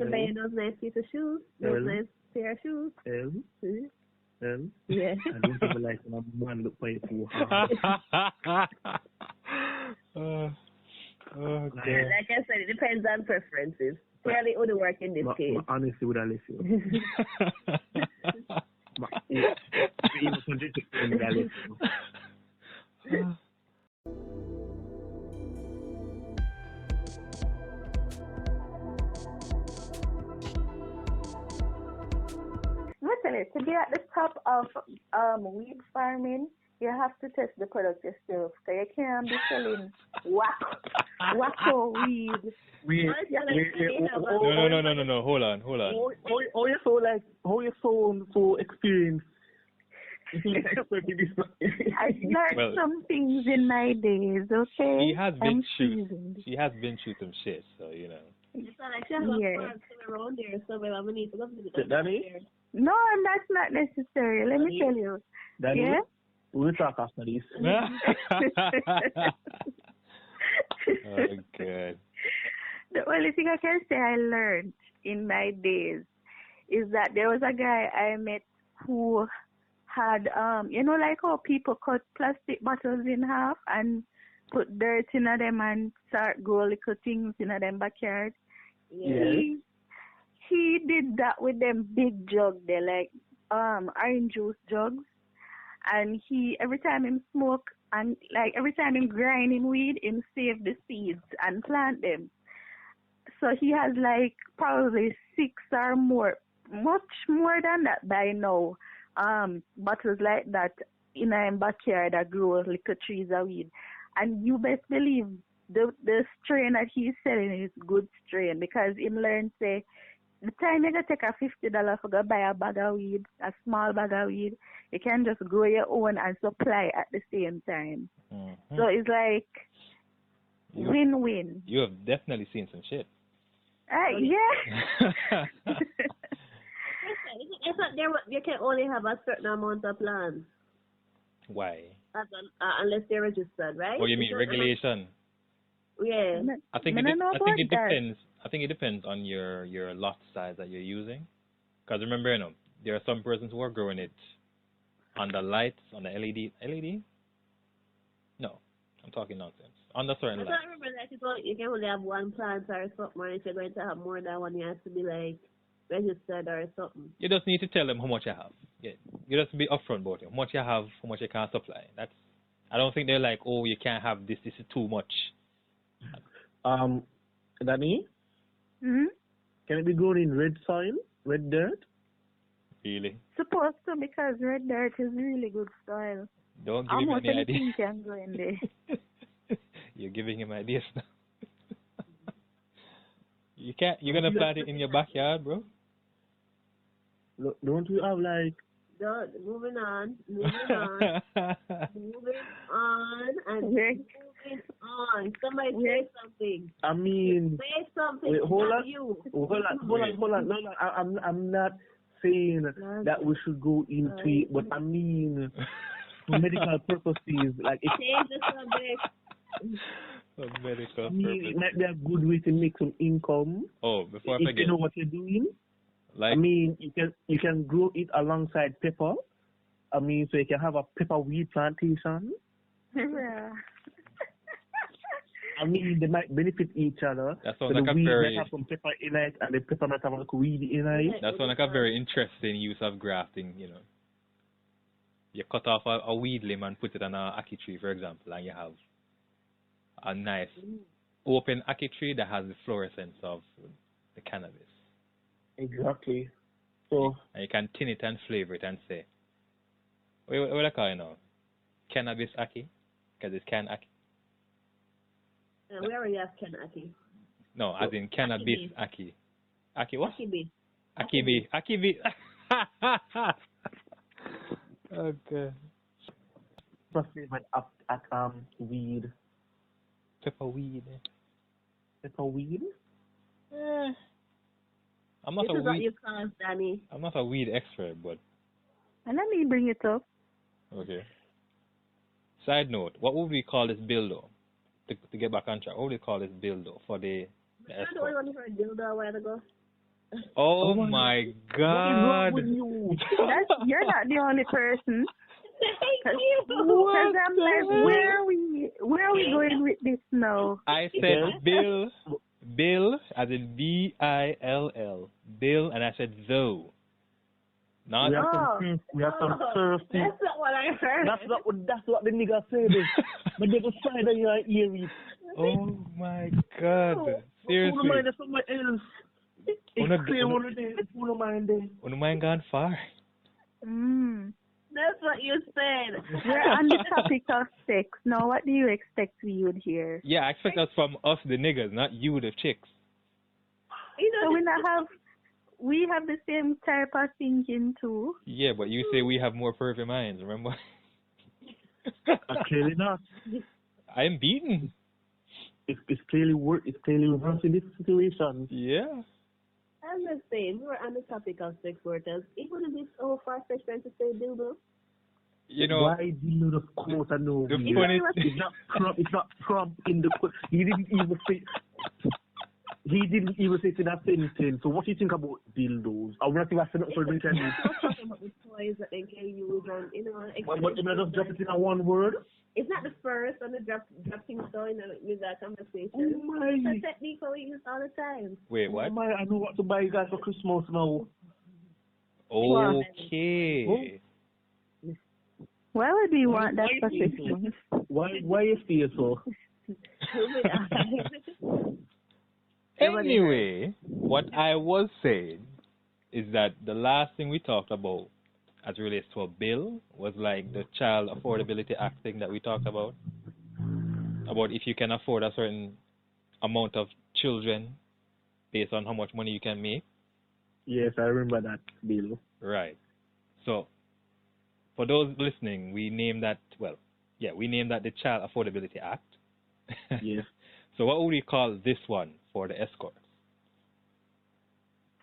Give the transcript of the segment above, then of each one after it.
to buy those nice piece of shoes, those nice pair of shoes. Yeah. I don't even like when a man look for it too hard. Okay. Like I said, it depends on preferences. Clearly, it would work in this case. Honestly, would I left you? Listen, to be at the top of weed farming, you have to test the product yourself. So you can't be selling wacko weed. No. Hold on. How you so experienced? I learned some things in my days, okay? She has been through some shit, so you know. It's not like she has a farm around there, so I'm gonna need to go visit Danny? No, that's not necessary. Let me tell you. Danny? Yeah? We'll talk after this. Oh, good. The only thing I can say I learned in my days is that there was a guy I met who had, like how people cut plastic bottles in half and put dirt in them and start grow little things in them backyard. Yeah. He did that with them big jugs. They're like orange juice jugs. And every time him smoke and like every time him grind in weed, him save the seeds and plant them. So he has like probably 6 or more, much more than that by now. Bottles like that in a backyard that grow little trees of weed. And you best believe the strain that he's selling is good strain because him learned say the time you go take a $50 for go buy a bag of weed, a small bag of weed, you can just grow your own and supply at the same time. Mm-hmm. So it's like win-win. You have definitely seen some shit. Yeah. It's not there. You can only have a certain amount of plants. Why? Unless they're registered, right? Oh, you mean regulation? Yeah. I think it depends. I think it depends on your lot size that you're using. Because remember, there are some persons who are growing it on the lights, on the LED. No, I'm talking nonsense. On the certain lights. I remember that you can only have one plant or something, or if you're going to have more than one, you have to be like registered or something. You just need to tell them how much you have. Yeah, you just be upfront about it. How much you have, how much you can supply. I don't think they're like, oh, you can't have this. This is too much. Danny? Mm-hmm? Can it be grown in red soil, red dirt? Really? Supposed to, because red dirt is really good soil. Don't give him any ideas. Can go in there. You're giving him ideas now. You're gonna plant it in your backyard, bro? Don't you have like... Moving on, Somebody say something. I mean... Say something. Wait, hold on. Hold on. No, I'm not saying that we should go into it, but I mean, for medical purposes, like... Change the subject. For medical purposes. It might be a good way to make some income. Oh, before I forget. If you know what you're doing. Like, I mean, you can grow it alongside pepper. I mean, so you can have a pepper weed plantation. Yeah. I mean, they might benefit each other. That sounds so like the a weed very... might have some pepper in it, and the pepper might have like weed in it. That sounds like a very interesting use of grafting, You cut off a weed limb and put it on a ackee tree, for example, and you have a nice open ackee tree that has the fluorescence of the cannabis. Exactly. So and you can tin it and flavor it and say, what do I call it now? Cannabis ackee? Because it's can ackee. We already have can ackee. No, as in cannabis ackee. Ackee what? Ackee. Okay. What's favorite at weed? Pepper weed. Pepper weed? I'm not this is what you call Danny. I'm not a weed expert, but... And let me bring it up. Okay. Side note, what would we call this bill, though? To get back on track, what would we call this bill, though, for the... I don't want to hear dildo a while ago. Oh Oh, my what is God. wrong with you? You're not the only person. Thank you. Because I'm the like, hell? where are we going with this now? I said Bill, as in Bill, Bill, and I said though. Not. We have some thirsty. That's not what I heard. That's what the nigga said. But they go side of your ear. Oh my God. Who Seriously. mind if somebody else? It's clear one of them. Who mind them? When mine gone far. That's what you said. We're on the topic of sex. Now, what do you expect we would hear? Yeah, I expect us from us the niggas, not you the chicks. So we have the same type of thinking too. Yeah, but you say we have more perfect minds, remember? Clearly not. I am beaten. It's clearly reversing this situation. Yeah. I'm the same. We're on the topic of sex workers. It wouldn't be so far-fetched to say dildo. You know, why did you the quote and no? the funny It's not Trump in the quote. He didn't even say it in that sentence. So what do you think about dildos? I want to ask you for the Talking about the toys that they can use and, But you just drop it in a one word? It's not the first on the dropping toy with that conversation. Oh my. It's a technique we use all the time. Wait, what? Oh my, I know what to buy you guys for Christmas now. Okay. Why would we want that for Christmas? Why you feel so? Anyway, what I was saying is that the last thing we talked about as it relates to a bill was like the Child Affordability Act thing that we talked about if you can afford a certain amount of children based on how much money you can make. Yes, I remember that bill. Right. So, for those listening, we named that the Child Affordability Act. Yes. So what would we call this one for the escorts?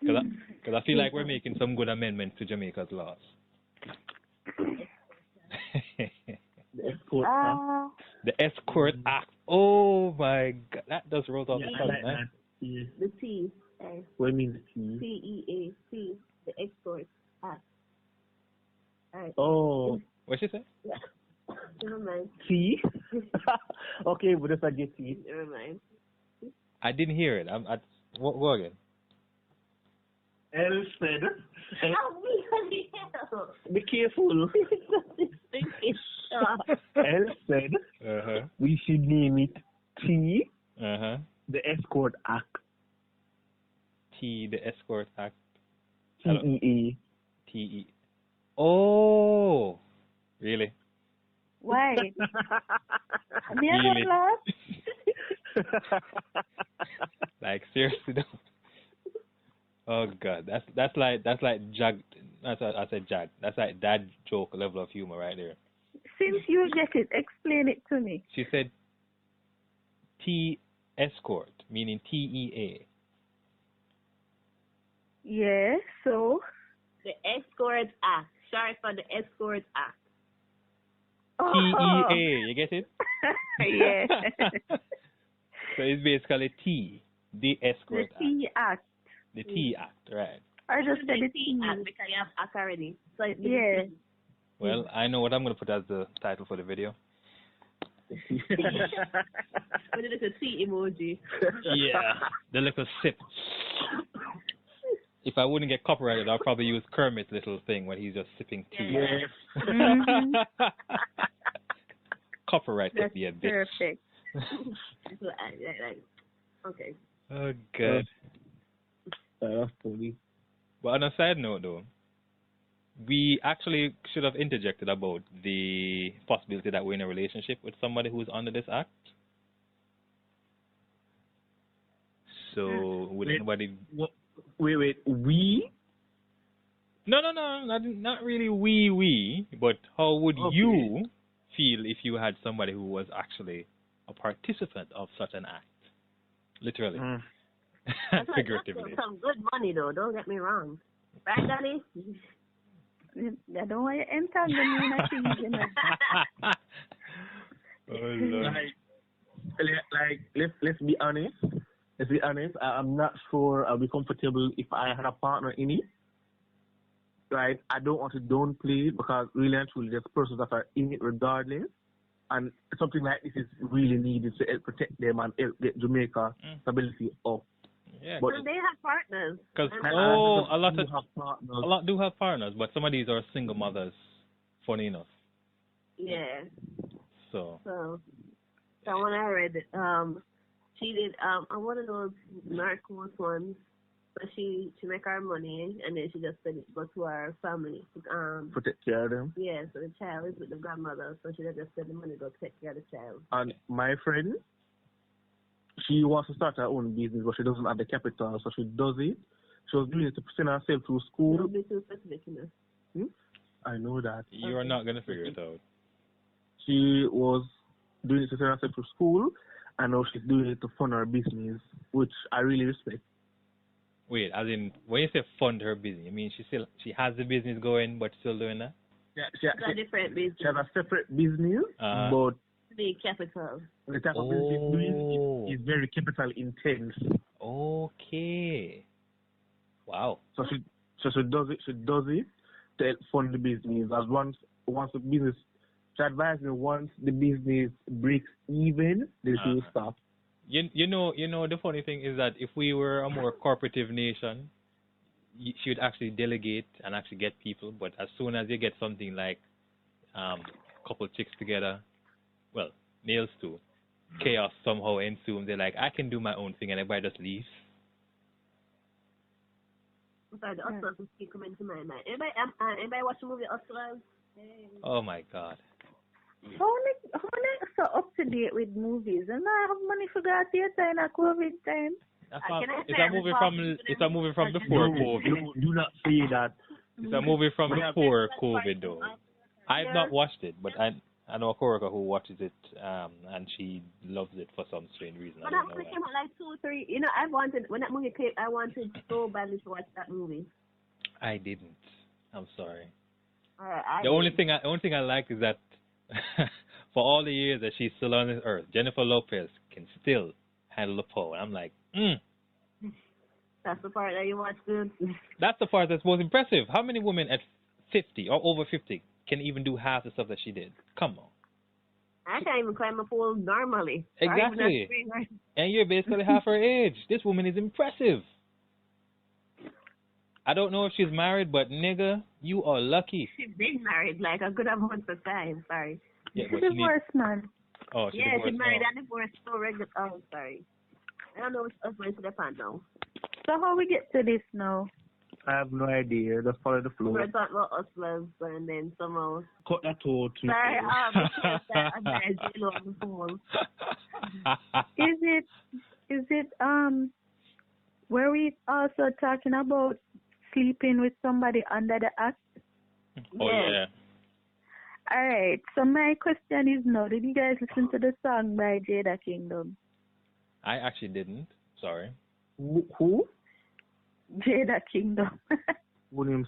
Because I feel like we're making some good amendments to Jamaica's laws. The Escort Act. The Escort Act. Oh my God, that does roll off the tongue, like man. Yeah. The T. What do you mean the T? T-E-A-C. The Export Act. All right. Oh. What she say? Yeah. Never mind. T? Okay, but that's a get T. Never mind. I didn't hear it. Go again. L said. Oh, hell. Be careful. L said we should name it T, the Escort Act. T, the Escort Act. T-E-A. T-E. Oh, really? Why? Really? Laugh? Like seriously though. Oh God, that's like jag. I said jag. That's like dad joke level of humor right there. Since you get it, explain it to me. She said T escort, meaning T-E-A. Yes, so? The Escort Act. Sorry for the Escort Act. T-E-A, you get it? Yeah. So it's basically T, the escort The T Act. The T Act, right. I just said the T Act because you have act already. So it's yeah. Well, I know what I'm going to put as the title for the video. With a little T emoji. Yeah, the little sip. If I wouldn't get copyrighted, I'll probably use Kermit's little thing when he's just sipping tea. Yes. Mm-hmm. Copyright would That's be a bitch. perfect. Okay. Oh, good. That's funny. But on a side note, though, we actually should have interjected about the possibility that we're in a relationship with somebody who's under this act. So, would anybody... Wait, we? No, not really we, but how would you feel if you had somebody who was actually a participant of such an act? Literally. Figuratively. That's some good money, though. Don't get me wrong. Right, Danny? I don't want to entangle me in a thing, you know. Oh, Lord. Like, let's be honest. To be honest, I'm not sure I'll be comfortable if I had a partner in it. Right? I don't want to downplay it because really and truly there's persons that are in it regardless. And something like this is really needed to help protect them and help get Jamaica stability up. Yeah. But they have partners. Because a lot do have partners, but some of these are single mothers. Funny enough. Yeah. So when I read it, she did one of those narcos ones. But she make her money and then she just said it go to her family. Protect care of them. Yeah, so the child is with the grandmother, so she just said the money go take care of the child. And my friend, she wants to start her own business, but she doesn't have the capital, so she does it. She was doing it to send herself through school. Don't be too specific, you know. I know that. You're not gonna figure it out. She was doing it to send herself through school, and now she's doing it to fund her business, which I really respect. Wait, as in when you say fund her business, I mean she has the business going, but still doing that? Yeah, she has a different business. She has a separate business, but the capital. The type of business she's doing is very capital intense. Okay. Wow. So she does it. She does it to help fund the business. As once the business, she advised me once the business breaks even, then she will stop. You know, the funny thing is that if we were a more cooperative nation, she would actually delegate and actually get people. But as soon as you get something like couple chicks together, well, nails too, chaos somehow ensues. They're like, I can do my own thing, and everybody just leaves. Sorry, the Hustlers keep coming to my mind. Anybody watch the movie Hustlers? Oh my God. How many so up to date with movies? And I have money for that theater in a COVID time. It's a movie from before COVID. Do not say that. It's a movie from before COVID though. I've not watched it, but I know a coworker who watches it, and she loves it for some strange reason. But that movie came out like 2 or 3. You know, when that movie came, I wanted so badly to watch that movie. I didn't. I'm sorry. Alright, the only thing I like is that for all the years that she's still on this earth, Jennifer Lopez can still handle the pole. And I'm like, That's the part that you watch good. That's the part that's most impressive. How many women at 50 or over 50 can even do half the stuff that she did? Come on. I can't even climb a pole normally. Exactly. And you're basically half her age. This woman is impressive. I don't know if she's married, but nigga, you are lucky. She's been married, like a good amount of time. Sorry. Yeah, she's a divorced man. Oh, she's married and divorced. So regular. Oh, sorry. I don't know which husband to depend now. So how we get to this now? I have no idea. Just follow the flow. We're talking about Hustlers and then somehow. Cut that out. Sorry, Is it were we also talking about sleeping with somebody under the act? Oh yeah. All right. So my question is now, did you guys listen to the song by Jada Kingdom? I actually didn't. Sorry. Who? Jada Kingdom.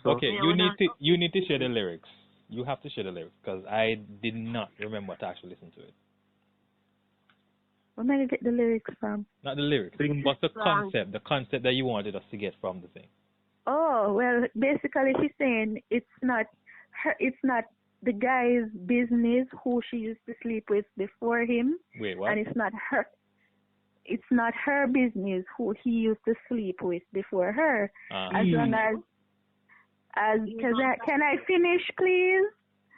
Okay, you need to share the lyrics. You have to share the lyrics because I did not remember to actually listen to it. Where am I get the lyrics from? Not the lyrics, but the concept that you wanted us to get from the thing. Oh well, basically she's saying it's not the guy's business who she used to sleep with before him. Wait, what? And it's not her business who he used to sleep with before her. As long can I finish, please?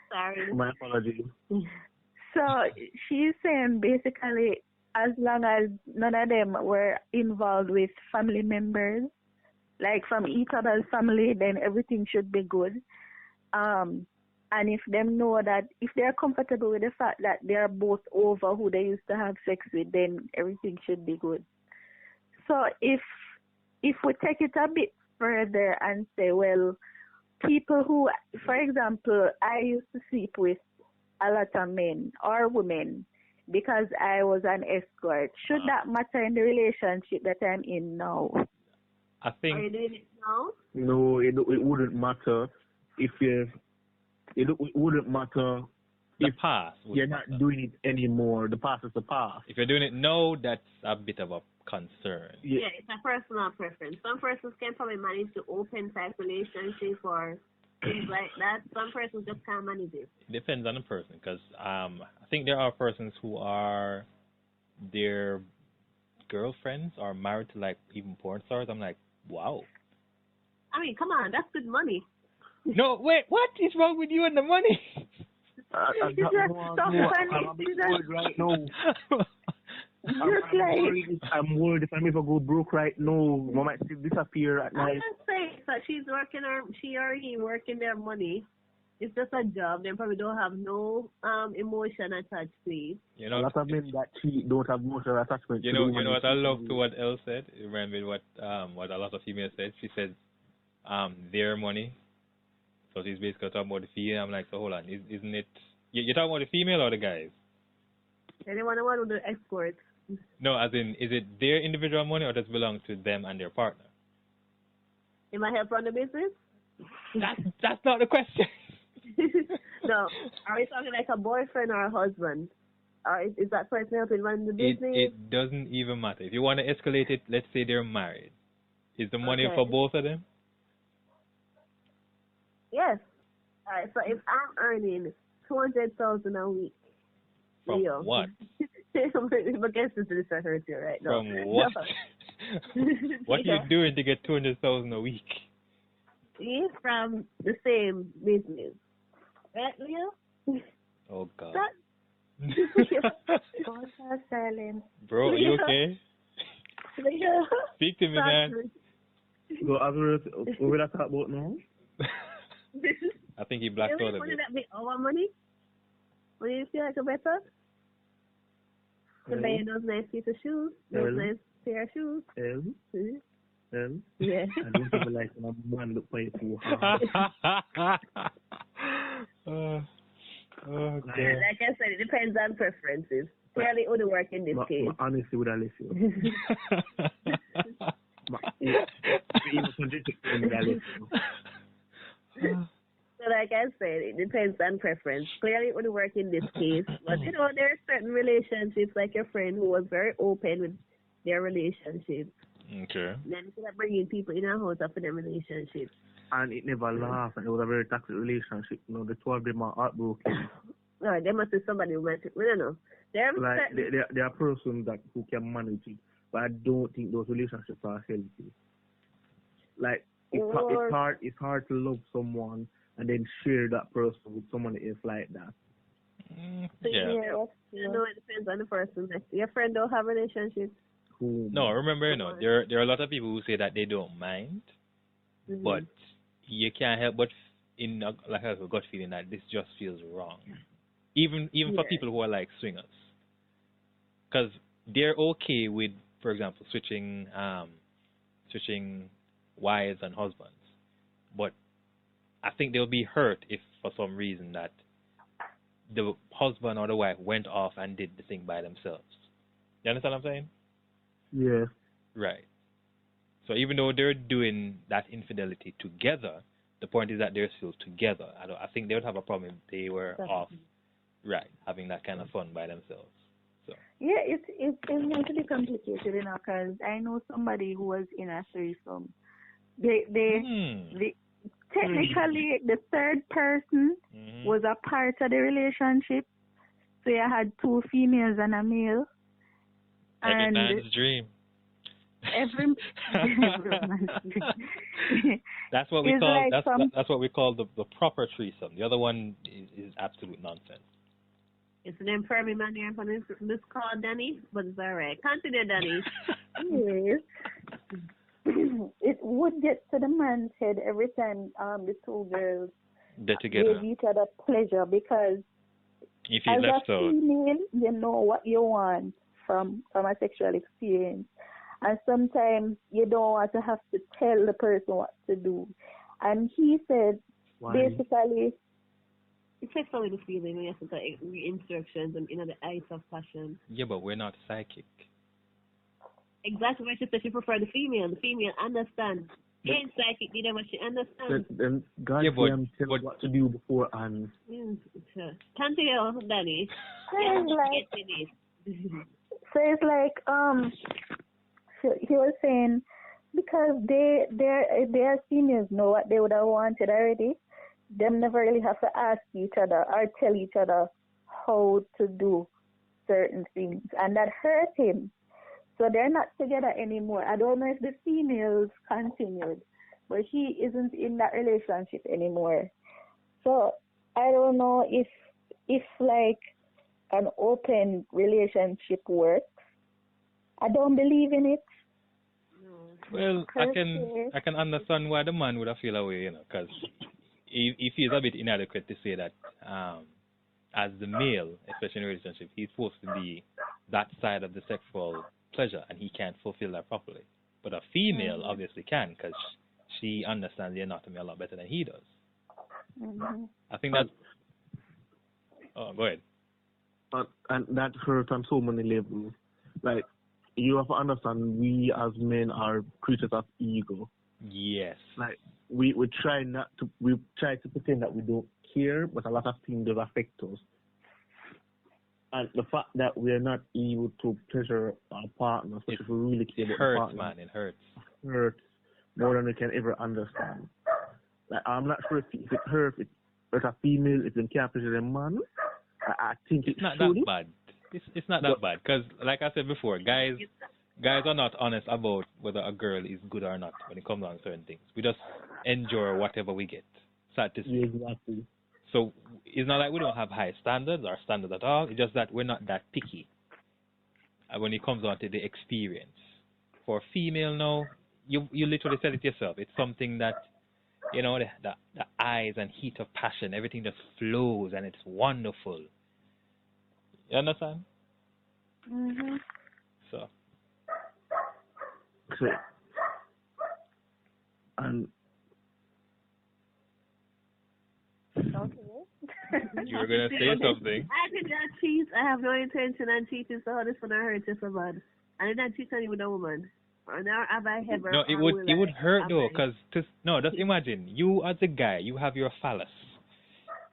Sorry. My apologies. So she's saying basically, as long as none of them were involved with family members, like from each other's family, then everything should be good. And if them know that, if they're comfortable with the fact that they're both over who they used to have sex with, then everything should be good. So if we take it a bit further and say, well, people who, for example, I used to sleep with a lot of men or women because I was an escort, should that matter in the relationship that I'm in now? I think. Are you doing it now? No, it wouldn't matter if you. It wouldn't matter the if past would you're not matter. doing it anymore, the past is the past. If you're doing it now, that's a bit of a concern. Yeah, it's a personal preference. Some persons can probably manage to open type relationship or things like that. Some persons just can't manage it. It depends on the person, because I think there are persons who are their girlfriends are married to like even porn stars. I'm like, wow. I mean, come on, that's good money. No, wait, what is wrong with you and the money? I'm Is that something? a bit worried right now. I'm worried if I'm ever go broke right now, I might still disappear at I'm night. not saying that she or he working their money. It's just a job. They probably don't have no emotion attached to it. You A know, lot of men that cheat don't have emotional attachment. you to know, the you woman know what they I cheat love on. to what Elle said. It reminded me what a lot of females said. She said, their money. So she's basically talking about the female. I'm like, so hold on, isn't it? You're talking about the female or the guys? Anyone who want to do escorts. No, as in, is it their individual money or does it belong to them and their partner? It might help run the business. That's not the question. No. Are we talking like a boyfriend or a husband? Or is that person helping run the business? It doesn't even matter. If you want to escalate it, let's say they're married. Is the money Okay. for both of them? Yes. All right. So if I'm earning 200,000 a week, From Leo. what? I guess this is a hurt you right now. From what? What are you doing to get 200,000 a week? He's from the same business, right, Leo? Oh God. God has silence. Bro, are you okay? Leo. Speak to me, man. So, as what will I talk about now? I think he blacked out a Wouldn't bit. that be our money? Would you feel like a better? To buy those nice piece of shoes, those nice pair of shoes. Yeah. I don't even like when a man look for it too hard. Oh, God. Like I said, it depends on preferences. Clearly, it would work in this case. Honestly, would I left you? Even suggested to me, I left you. So like I said, it depends on preference. Clearly, it would work in this case. But, there are certain relationships, like your friend who was very open with their relationship. Okay. Then instead of bringing people in a house after their relationship. And it never laughed, and it was a very toxic relationship. The two of them are heartbroken. No, there must be somebody who might, we don't know. There There are persons who can manage it, but I don't think those relationships are healthy. Like, it's hard to love someone and then share that person with someone else like that. Yeah. It depends on the person. Like, your friend don't have relationships. No, remember, there are a lot of people who say that they don't mind, but you can't help but have a gut feeling that this just feels wrong. Even for people who are like swingers, because they're okay with, for example, switching wives and husbands, but I think they'll be hurt if for some reason that the husband or the wife went off and did the thing by themselves. You understand what I'm saying? Yeah. Right. So even though they're doing that infidelity together, the point is that they're still together. I think they would have a problem if they were off, right, having that kind of fun by themselves. So. Yeah, it's going to be complicated, because I know somebody who was in a threesome. They technically the third person was a part of the relationship. So you had two females and a male. Every man's dream. Every man's dream. That's what we call like that's what we call the proper threesome. The other one is absolute nonsense. It's an infirmary man here on this call, Danny, but it's all right. Continue, Danny. Yes. It would get to the man's head every time the two girls they're together. gave each other pleasure, because if you as left a female, you know what you want from a sexual experience, and sometimes you don't want to have to tell the person what to do. And he said, basically, it takes away the feeling when you have to take instructions and the ice of passion. Yeah, but we're not psychic. Exactly what she said. She preferred the female. The female understands ain't psychic, you know, but she understands. Then God Yeah, but- damn tell but- what to do before and Continue, Danny. So it's like, so it's like, he was saying, because they as seniors know what they would have wanted already, them never really have to ask each other or tell each other how to do certain things, and that hurt him. So they're not together anymore. I don't know if the females continued, but he isn't in that relationship anymore. So I don't know if like an open relationship works. I don't believe in it. Well, I can understand why the man would have feel away, you know, because he feels a bit inadequate to say that as the male, especially in a relationship, he's supposed to be that side of the sexual pleasure, and he can't fulfill that properly. But a female obviously can, because she understands the anatomy a lot better than he does. Mm-hmm. I think that. Oh, go ahead. and that hurt on so many levels. Like, you have to understand, we as men are creatures of ego. Yes. Like, we try to pretend that we don't care, but a lot of things do affect us. And the fact that we are not able to pleasure our partner, especially if we really care about the partner, man. It hurts. Hurts more than we can ever understand. Like, I'm not sure if it hurts if a female, if they can't pleasure a man. I think it's not that bad. It's not that bad, because like I said before, guys are not honest about whether a girl is good or not when it comes on certain things. We just enjoy whatever we get. Sad to say. Yeah, exactly. So it's not like we don't have high standards or standards at all. It's just that we're not that picky when it comes on to the experience. For female now, you literally said it yourself. It's something that, you know, the eyes and heat of passion, everything just flows and it's wonderful. You understand? Mm-hmm. So. And Okay. You were going to say something. I did not cheat. I have no intention on cheating, so this one hurt you so bad. I did not cheat on you with a woman. Or now have I ever. No, it would hurt though, because just imagine, you as a guy, you have your phallus,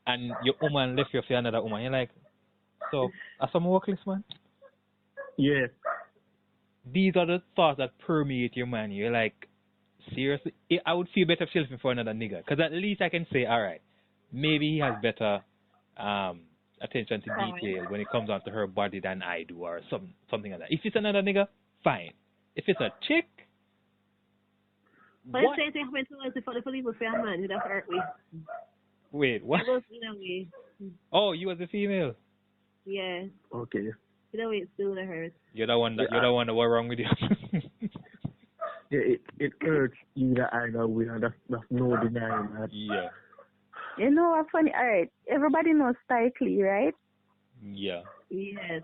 and your woman left you for another woman. You're like, so, are some workless, man? yeah, These are the thoughts that permeate your mind. You're like, seriously? I would feel better if she left me for another nigga, because at least I can say, all right, maybe he has better attention to detail when it comes on to her body than I do, or something like that. If it's another nigga, fine. If it's a chick, but what? if they happened to us, for the people say, man, it hurt me. Wait, what? It was, you know, me. Oh, you as a female. Yeah. okay. You know, it still hurts. You're the one that what's wrong with you. Yeah, it hurts either way, and that's no denying that. Yeah. You know what's funny? All right, everybody knows Spike Lee, right? Yeah. Yes.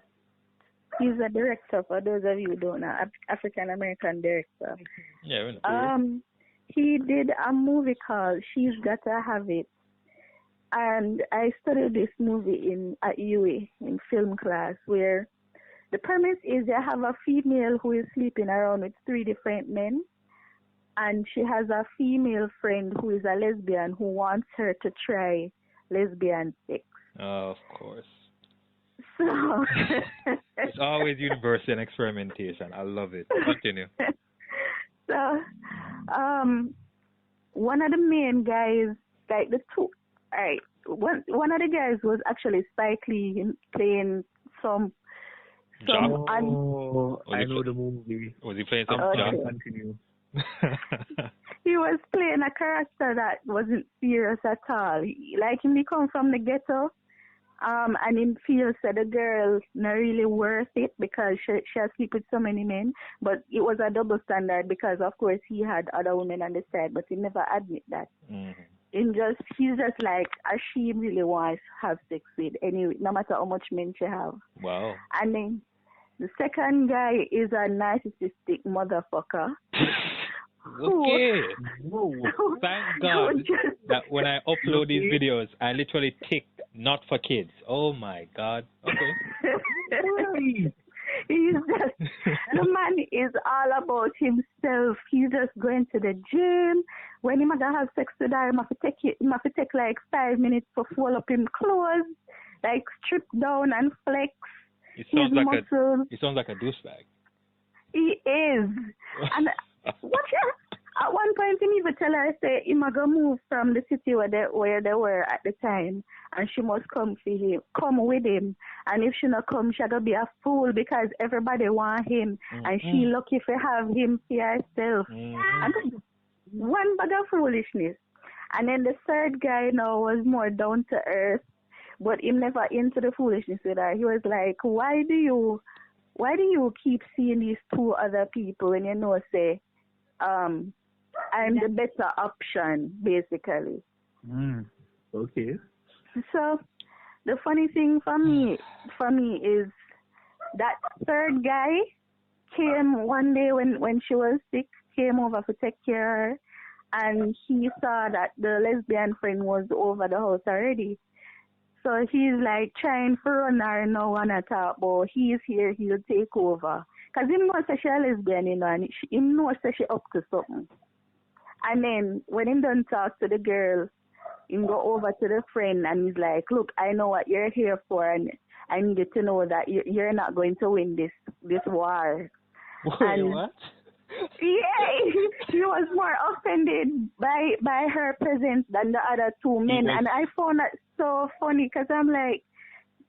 He's a director, for those of you who don't know, African-American director. Yeah, we know. He did a movie called She's Gotta Have It. And I studied this movie at UA in film class, where the premise is they have a female who is sleeping around with 3 different men, and she has a female friend who is a lesbian who wants her to try lesbian sex. Oh, of course. So It's always university and experimentation. I love it. Continue. So, one of the main guys, like the two, alright, one of the guys was actually Spike Lee playing some. I know the movie. Was he playing some Jack? Continue. He was playing a character that wasn't serious at all. Like him, he come from the ghetto, and him feels that the girl not really worth it because she has sleep with so many men. But it was a double standard because, of course, he had other women on the side, but he never admit that. Mm-hmm. He's just like, she really wants to have sex with anyway, no matter how much men she have. Wow. And then the second guy is a narcissistic motherfucker. Okay. Whoa. Thank God that when I upload these videos, I literally tick not for kids. Oh my God. Okay. He's just, the man is all about himself. He's just going to the gym. When he gonna have sex with her, he have to take like 5 minutes to fold up him clothes, like strip down and flex It his sounds like muscles. it sounds like a douchebag. He is. And at one point, he even tell her, say, he might go move from the city where they were at the time, and she must come with him. And if she not come, she gonna be a fool because everybody want him, and she lucky to have him for herself. And that's one bag of foolishness. And then the third guy now was more down to earth, but him never into the foolishness with her. He was like, why do you keep seeing these two other people when you know, say, I'm the better option, basically. Okay. So the funny thing for me is that third guy came one day when she was sick, came over to take care of her, and he saw that the lesbian friend was over the house already. So he's like trying to run her now and talk, but he's here, he'll take over. Because he knows that she's a lesbian, you know, and he knows that she's up to something. And then when he done talk to the girl, he go over to the friend and he's like, look, I know what you're here for, and I need you to know that you're not going to win this war. Wait, what? Yeah, he was more offended by her presence than the other two men. And I found that so funny because I'm like,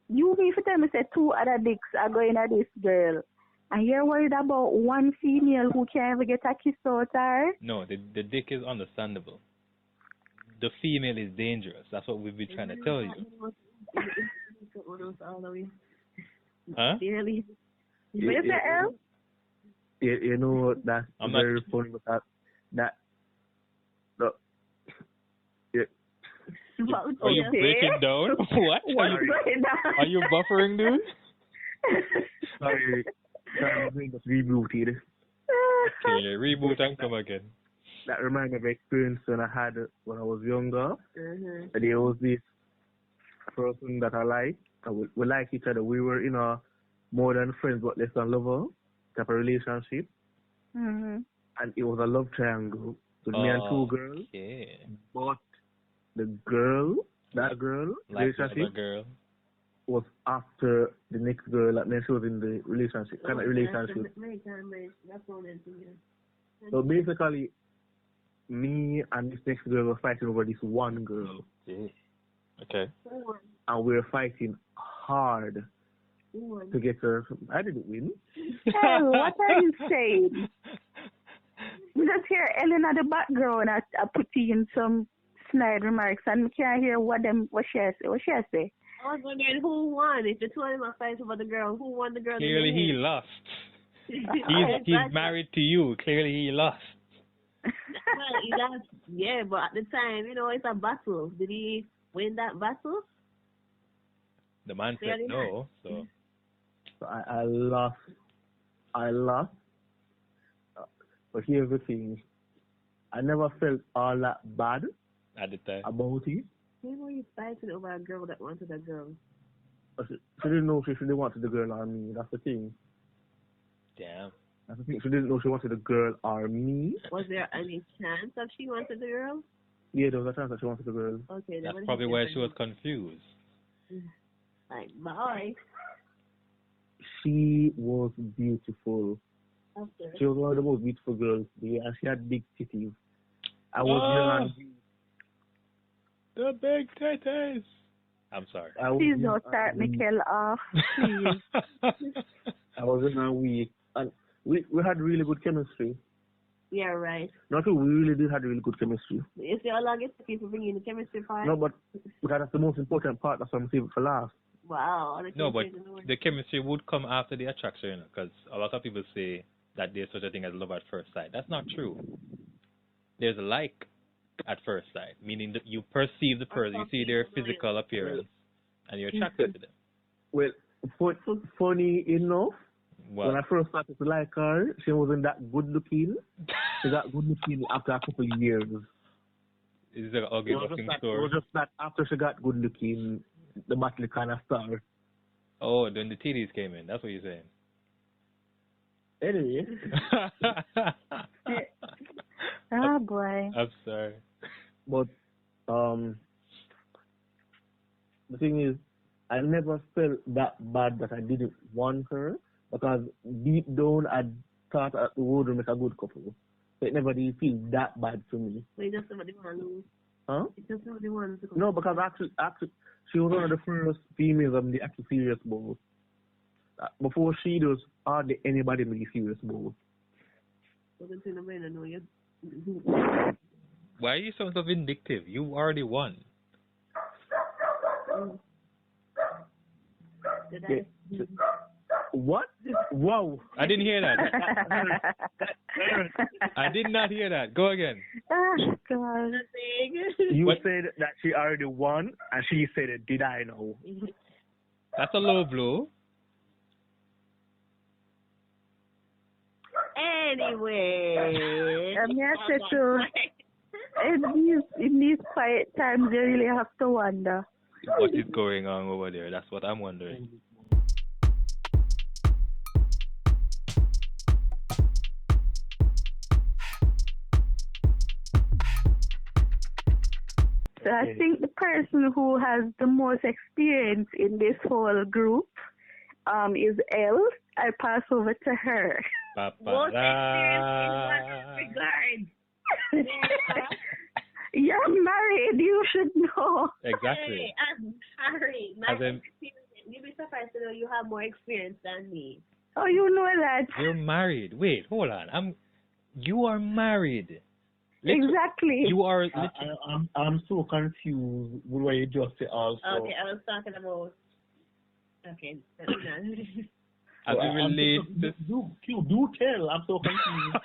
you mean for tell me say two other dicks are going at this girl, and you're worried about one female who can't ever get a kiss out her? No, the dick is understandable. The female is dangerous. That's what we've been trying to tell you. Huh? Really? You know, that's very funny because that. No. Are you breaking down? What? Are you buffering, dude? Sorry, I'm going to reboot it. Okay, reboot and come again. That reminds me of an experience when I had when I was younger. There was this person that I liked. We liked each other. We were, more than friends but less than lovers type of relationship. And it was a love triangle with me and two girls. Okay. But that girl relationship was after the next girl that she was in the relationship, kind of relationship. So basically, me and this next girl were fighting over this one girl. Okay. And we were fighting hard to get her. I didn't win. Hey, what are you saying? You just hear Ellen at the background. I put in some snide remarks, and we can't hear what she say. What she say? I was wondering who won. If the two of them are fighting over the girl, who won the girl? Clearly he lost. He's married to you. Clearly he lost. Well, he lost. Yeah, but at the time, it's a battle. Did he win that battle? The man said no, so I lost. But here's the thing. I never felt all that bad at the time about it. Why were you fighting over a girl that wanted a girl? She didn't know she wanted the girl or me. That's the thing. Damn. That's the thing. She didn't know she wanted the girl or me. Was there any chance that she wanted the girl? Yeah, there was a chance that she wanted the girl. Okay, that's probably why she was confused. Like, bye. She was beautiful. Okay. She was one of the most beautiful girls there, and she had big titties. I was young. The big titties. I'm sorry. Please don't start Mikkel off, please. I was in a week, and we had really good chemistry. Yeah, right. Not we really did have really good chemistry. Is there a lot of people bringing the chemistry part? No, but that's the most important part. That's why I'm saving it for last. Wow. No, but the chemistry would come after the attraction, because a lot of people say that there's such a thing as love at first sight. That's not true. There's a like at first sight, meaning that you perceive the person, you see their physical appearance, and you're attracted to them. Well, funny enough, what? When I first started to like her, she wasn't that good looking. She got good looking after a couple of years. Is it an ugly looking story? It was just that after she got good looking, the battle kind of started. Oh, then the titties came in. That's what you're saying. Anyway, Ah, boy. I'm sorry. but the thing is, I never felt that bad that I didn't want her because deep down I thought we would make a good couple. So it never did feel that bad to me. We just somebody want to. Huh? It's just somebody wants to come. No, because actually, she was one of the first females I'm the actually serious about. Before she does, hardly anybody be serious about. Why are you so vindictive? You already won. Did Yeah. What? Wow. I didn't hear that. I did not hear that. Go again. Ah, God. You said that she already won, and she said, "Did I know?" That's a low blow. Anyway. In these quiet times, you really have to wonder. What is going on over there? That's what I'm wondering. So I think the person who has the most experience in this whole group is Elle. I pass over to her. Most experience in what regard? You're married. You should know. Exactly. Hey, I'm sorry. My experience. You'd be surprised to know you have more experience than me. Oh, you know that. You're married. Wait, hold on. You are married. Exactly. You are. I'm so confused with what you just said. Also. Okay, I was talking about. Okay. As it relates. Do tell. I'm so confused.